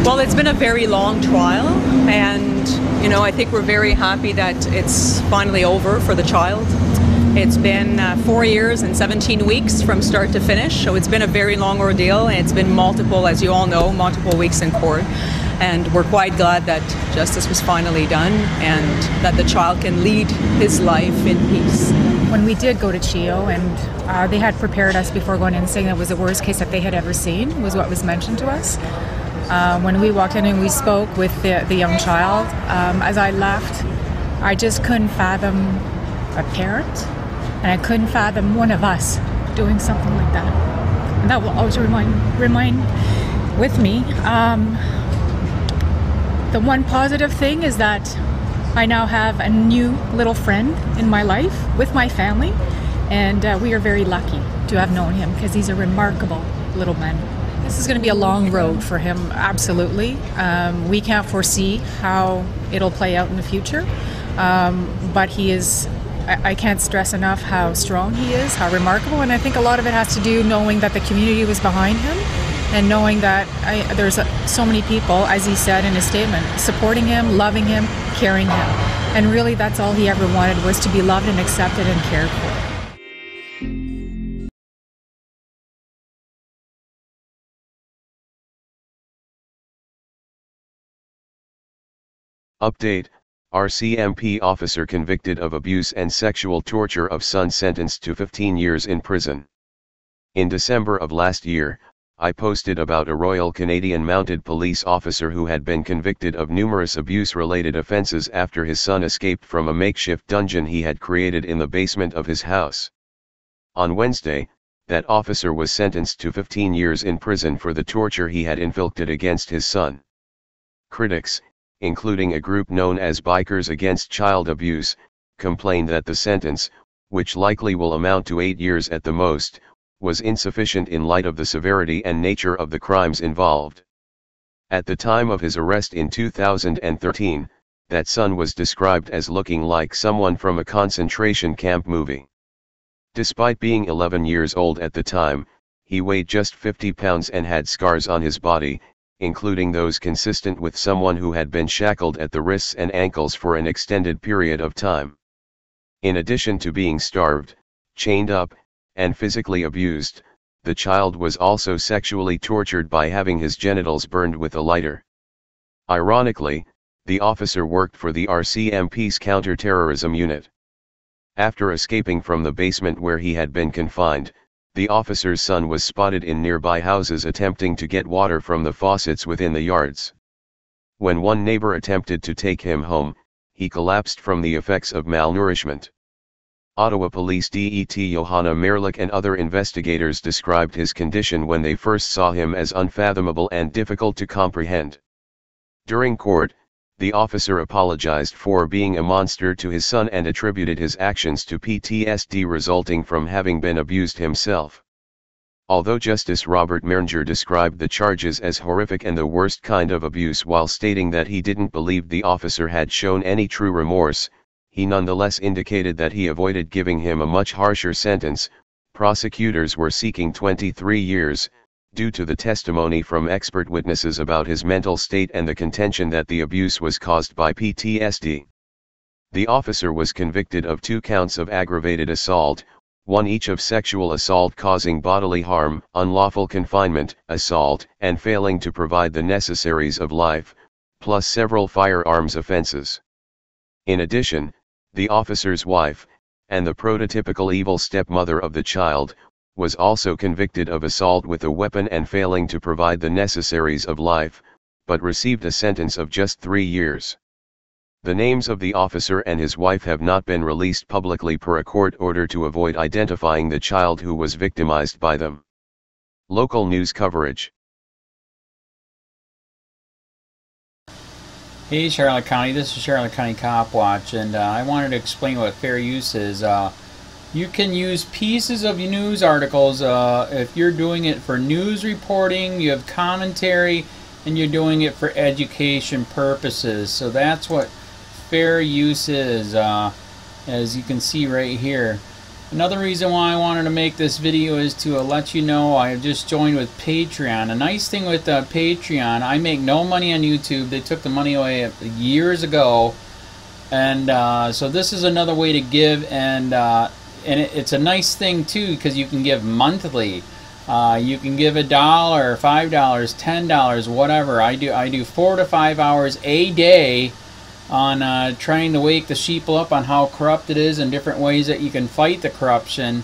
Well, it's been a very long trial, and I think we're very happy that it's finally over for the child. It's been 4 years and 17 weeks from start to finish, so it's been a very long ordeal, and it's been multiple, as you all know, multiple weeks in court. And we're quite glad that justice was finally done and that the child can lead his life in peace. When we did go to CHIO, and they had prepared us before going in, saying that was the worst case that they had ever seen, was what was mentioned to us. When we walked in and we spoke with the young child, as I left, I just couldn't fathom a parent, and I couldn't fathom one of us doing something like that. And that will always remind with me. The one positive thing is that I now have a new little friend in my life with my family, and we are very lucky to have known him because he's a remarkable little man. This is going to be a long road for him, absolutely. We can't foresee how it'll play out in the future, but he is, I can't stress enough how strong he is, how remarkable, and I think a lot of it has to do knowing that the community was behind him and knowing that there's so many people, as he said in his statement, supporting him, loving him, caring him. And really that's all he ever wanted, was to be loved and accepted and cared for. Update: RCMP officer convicted of abuse and sexual torture of son sentenced to 15 years in prison. In December of last year, I posted about a Royal Canadian Mounted Police officer who had been convicted of numerous abuse-related offences after his son escaped from a makeshift dungeon he had created in the basement of his house. On Wednesday, that officer was sentenced to 15 years in prison for the torture he had inflicted against his son. Critics, including a group known as Bikers Against Child Abuse, complained that the sentence, which likely will amount to 8 years at the most, was insufficient in light of the severity and nature of the crimes involved. At the time of his arrest in 2013, that son was described as looking like someone from a concentration camp movie. Despite being 11 years old at the time, he weighed just 50 pounds and had scars on his body, including those consistent with someone who had been shackled at the wrists and ankles for an extended period of time. In addition to being starved, chained up, and physically abused, the child was also sexually tortured by having his genitals burned with a lighter. Ironically, the officer worked for the RCMP's counter-terrorism unit. After escaping from the basement where he had been confined, the officer's son was spotted in nearby houses attempting to get water from the faucets within the yards. When one neighbor attempted to take him home, he collapsed from the effects of malnourishment. Ottawa Police Det Johanna Merlich and other investigators described his condition when they first saw him as unfathomable and difficult to comprehend. During court, the officer apologized for being a monster to his son and attributed his actions to PTSD resulting from having been abused himself. Although Justice Robert Merringer described the charges as horrific and the worst kind of abuse while stating that he didn't believe the officer had shown any true remorse, he nonetheless indicated that he avoided giving him a much harsher sentence. Prosecutors were seeking 23 years, due to the testimony from expert witnesses about his mental state and the contention that the abuse was caused by PTSD. The officer was convicted of 2 counts of aggravated assault, 1 each of sexual assault causing bodily harm, unlawful confinement, assault, and failing to provide the necessaries of life, plus several firearms offenses. In addition, the officer's wife, and the prototypical evil stepmother of the child, was also convicted of assault with a weapon and failing to provide the necessaries of life, but received a sentence of just 3 years. The names of the officer and his wife have not been released publicly per a court order to avoid identifying the child who was victimized by them. Local news coverage. Hey Charlotte County, this is Charlotte County COPWATCH, and I wanted to explain what fair use is. You can use pieces of news articles if you're doing it for news reporting, you have commentary, and you're doing it for education purposes. So that's what fair use is, as you can see right here. Another reason why I wanted to make this video is to let you know I have just joined with Patreon. A nice thing with Patreon, I make no money on YouTube. They took the money away years ago, and so this is another way to give, and it's a nice thing too because you can give monthly. You can give $1, $5, $10, whatever. I do 4 to 5 hours a day on trying to wake the sheeple up on how corrupt it is and different ways that you can fight the corruption.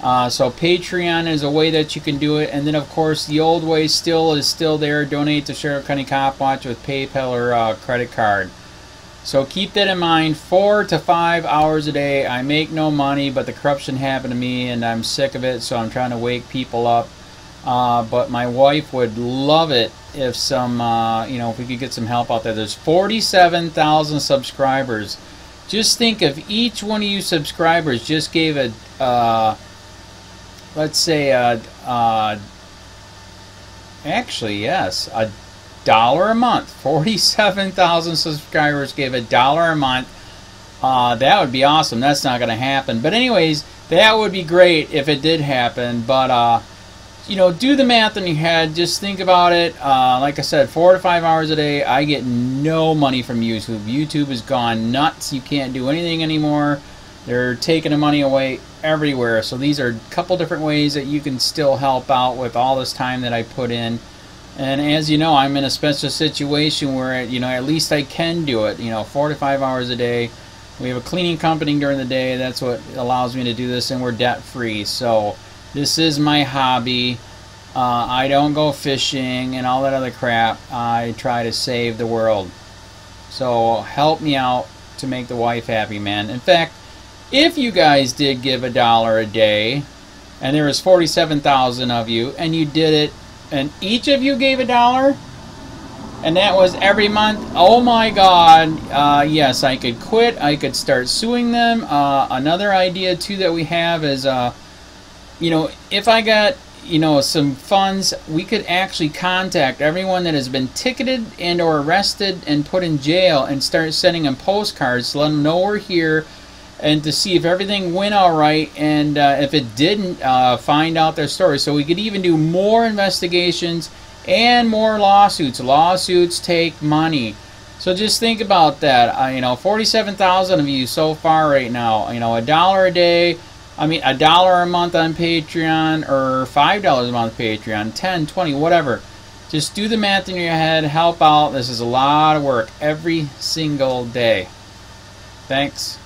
So Patreon is a way that you can do it, and then of course the old way is still there. Donate to Sheriff County COPWATCH with PayPal or credit card. So keep that in mind. 4 to 5 hours a day. I make no money, but the corruption happened to me and I'm sick of it, so I'm trying to wake people up. But my wife would love it if some, if we could get some help out there. There's 47,000 subscribers. Just think if each one of you subscribers just gave a, let's say, actually, yes, $1 a month. 47,000 subscribers gave $1 a month. That would be awesome. That's not going to happen. But anyways, that would be great if it did happen. But, do the math in your head. Just think about it. Like I said, 4 to 5 hours a day. I get no money from YouTube. YouTube has gone nuts. You can't do anything anymore. They're taking the money away everywhere. So these are a couple different ways that you can still help out with all this time that I put in. And as you know, I'm in a special situation where, at least I can do it. 4 to 5 hours a day. We have a cleaning company during the day. That's what allows me to do this, and we're debt-free. So this is my hobby. I don't go fishing and all that other crap. I try to save the world. So help me out to make the wife happy, man. In fact, if you guys did give $1 a day, and there was 47,000 of you, and you did it, and each of you gave $1, and that was every month, oh my God, yes, I could quit. I could start suing them. Another idea too that we have is, if I got, some funds, we could actually contact everyone that has been ticketed and or arrested and put in jail and start sending them postcards to let them know we're here, and to see if everything went all right, and if it didn't, find out their story. So we could even do more investigations and more lawsuits. Lawsuits take money. So just think about that. 47,000 of you so far right now. $1 a day. $1 a month on Patreon, or $5 a month Patreon, 10, 20, whatever. Just do the math in your head. Help out. This is a lot of work every single day. Thanks.